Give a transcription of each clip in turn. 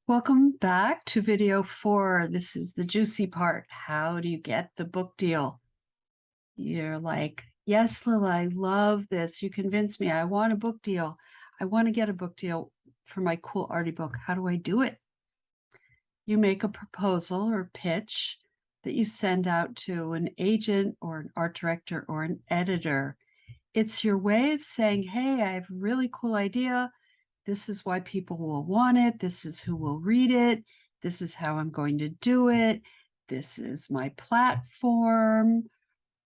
Welcome back to video 4. This is the juicy part. How do you get the book deal? You're like, yes, Lilla, I love this. You convinced me. I want a book deal. I want to get a book deal for my cool arty book. How do I do it? You make a proposal or pitch that you send out to an agent or an art director or an editor. It's your way of saying, hey, I have a really cool idea. This is why people will want it. This is who will read it. This is how I'm going to do it. This is my platform,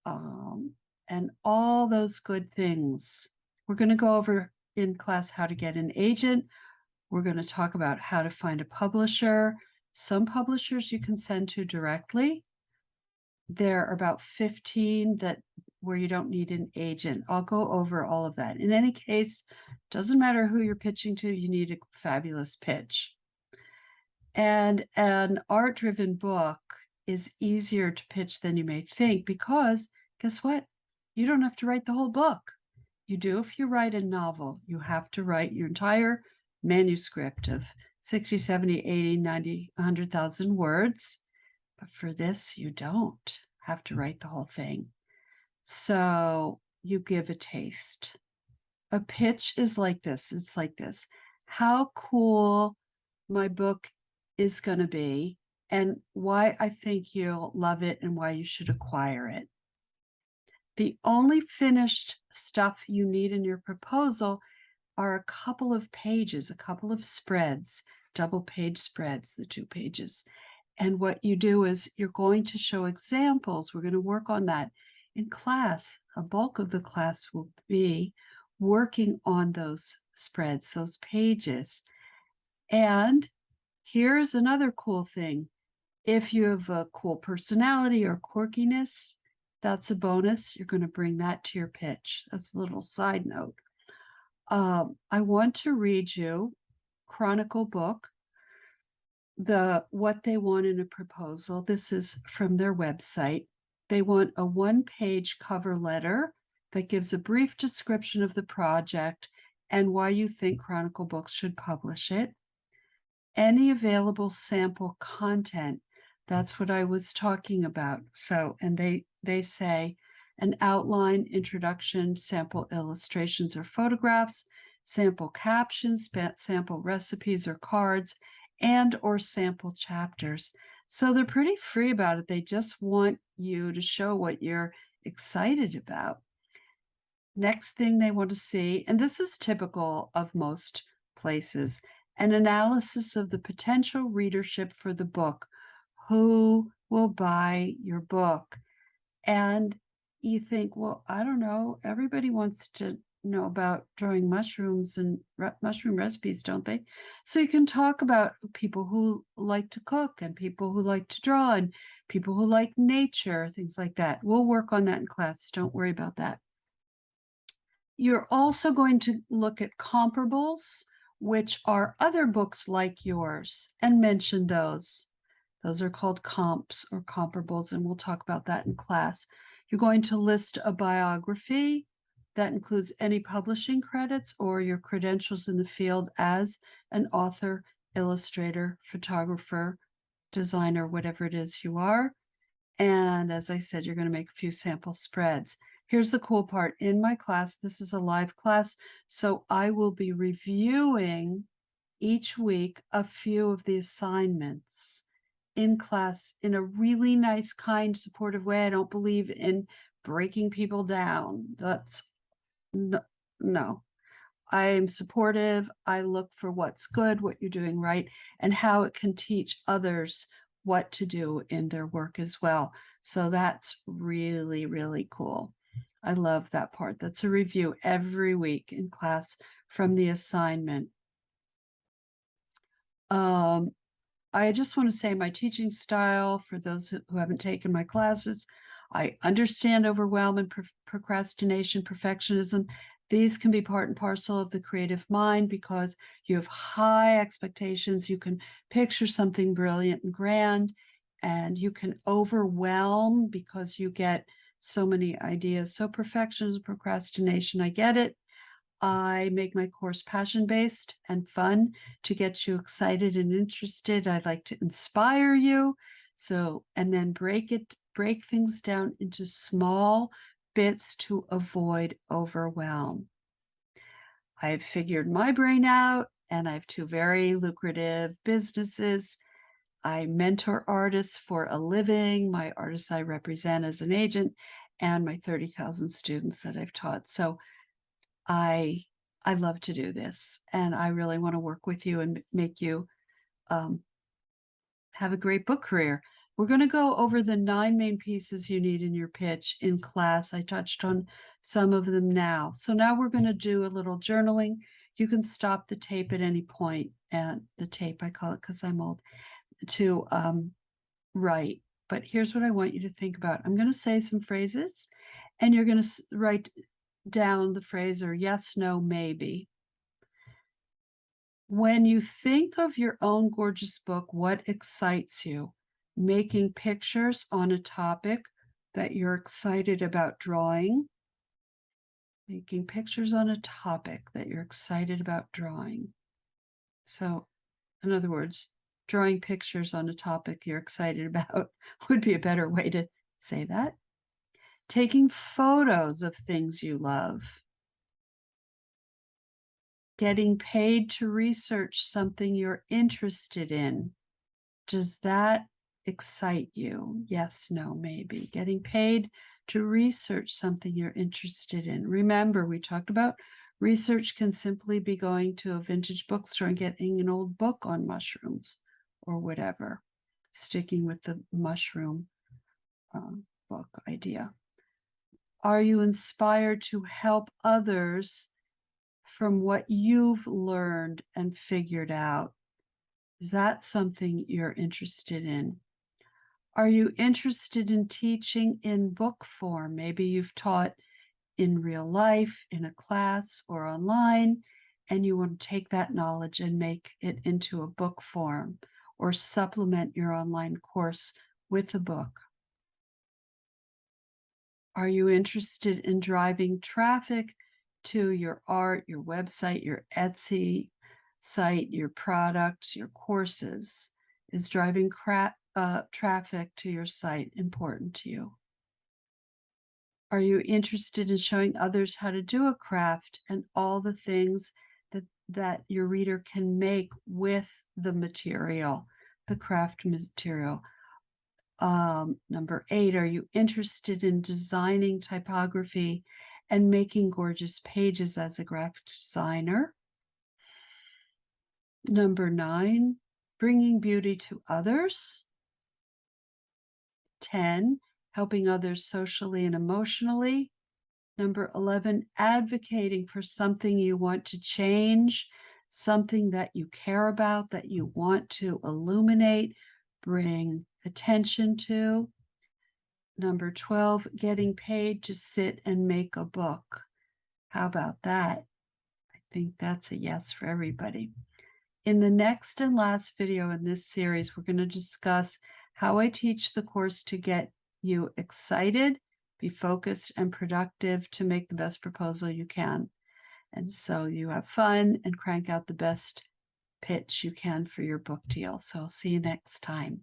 and all those good things. We're going to go over in class how to get an agent. We're going to talk about how to find a publisher. Some publishers you can send to directly. There are about 15 where you don't need an agent. I'll go over all of that. In any case, doesn't matter who you're pitching to, you need a fabulous pitch. And an art-driven book is easier to pitch than you may think because guess what? You don't have to write the whole book. You do if you write a novel. You have to write your entire manuscript of 60, 70, 80, 90, 100,000 words. But for this, you don't have to write the whole thing. So you give a taste. A pitch is like this. It's like this. How cool my book is going to be and why I think you'll love it and why you should acquire it. The only finished stuff you need in your proposal are a couple of pages, a couple of spreads, double page spreads, the 2 pages. And what you do is you're going to show examples. We're going to work on that in class. A bulk of the class will be working on those spreads, those pages. And here's another cool thing. If you have a cool personality or quirkiness, that's a bonus. You're going to bring that to your pitch. That's a little side note. I want to read you Chronicle book, what they want in a proposal. This is from their website. They want a 1-page cover letter that gives a brief description of the project and why you think Chronicle Books should publish it. Any available sample content. That's what I was talking about. So, and they say an outline, introduction, sample illustrations or photographs, sample captions, sample recipes or cards, and or sample chapters. So they're pretty free about it. They just want you to show what you're excited about. Next thing they want to see, and this is typical of most places, an analysis of the potential readership for the book. Who will buy your book? And you think, well, I don't know. Everybody wants to know about growing mushrooms and mushroom recipes, don't they? So you can talk about people who like to cook and people who like to draw and people who like nature, things like that. We'll work on that in class. Don't worry about that. You're also going to look at comparables, which are other books like yours, and mention those. Those are called comps or comparables, and we'll talk about that in class. You're going to list a biography that includes any publishing credits or your credentials in the field as an author, illustrator, photographer, designer, whatever it is you are. And as I said, you're going to make a few sample spreads. Here's the cool part. In my class, this is a live class, so I will be reviewing each week a few of the assignments in class in a really nice, kind, supportive way. I don't believe in breaking people down. That's no. I'm supportive. I look for what's good, what you're doing right, and how it can teach others what to do in their work as well. So that's really, really cool. I love that part. That's a review every week in class from the assignment. I just want to say my teaching style, for those who haven't taken my classes, I understand overwhelm and procrastination, perfectionism. These can be part and parcel of the creative mind because you have high expectations. You can picture something brilliant and grand, and you can overwhelm because you get so many ideas. So perfectionism, procrastination, I get it. I make my course passion-based and fun to get you excited and interested. I'd like to inspire you. So, and then break things down into small bits to avoid overwhelm. I've figured my brain out, and I have two very lucrative businesses. I mentor artists for a living, my artists I represent as an agent, and my 30,000 students that I've taught. So I love to do this, and I really want to work with you and make you have a great book career. We're going to go over the 9 main pieces you need in your pitch in class. I touched on some of them now. So now we're going to do a little journaling. You can stop the tape at any point, and the tape, I call it because I'm old, to write. But here's what I want you to think about. I'm going to say some phrases, and you're going to write down the phrase or yes, no, maybe. When you think of your own gorgeous book, what excites you? Making pictures on a topic that you're excited about drawing. Making pictures on a topic that you're excited about drawing. So, in other words, drawing pictures on a topic you're excited about would be a better way to say that. Taking photos of things you love. Getting paid to research something you're interested in. Does that excite you? Yes, no, maybe. Getting paid to research something you're interested in. Remember, we talked about research can simply be going to a vintage bookstore and getting an old book on mushrooms or whatever, sticking with the mushroom book idea. Are you inspired to help others from what you've learned and figured out? Is that something you're interested in? Are you interested in teaching in book form? Maybe you've taught in real life, in a class, or online, and you want to take that knowledge and make it into a book form or supplement your online course with a book. Are you interested in driving traffic to your art, your website, your Etsy site, your products, your courses? Is driving traffic to your site important to you? Are you interested in showing others how to do a craft and all the things that your reader can make with the material, the craft material? Number 8, are you interested in designing typography and making gorgeous pages as a graphic designer? Number 9, bringing beauty to others. 10, helping others socially and emotionally. Number 11, advocating for something you want to change, something that you care about, that you want to illuminate, bring attention to. Number 12, getting paid to sit and make a book. How about that? I think that's a yes for everybody. In the next and last video in this series, we're going to discuss how I teach the course to get you excited, be focused and productive to make the best proposal you can. And so you have fun and crank out the best pitch you can for your book deal. So I'll see you next time.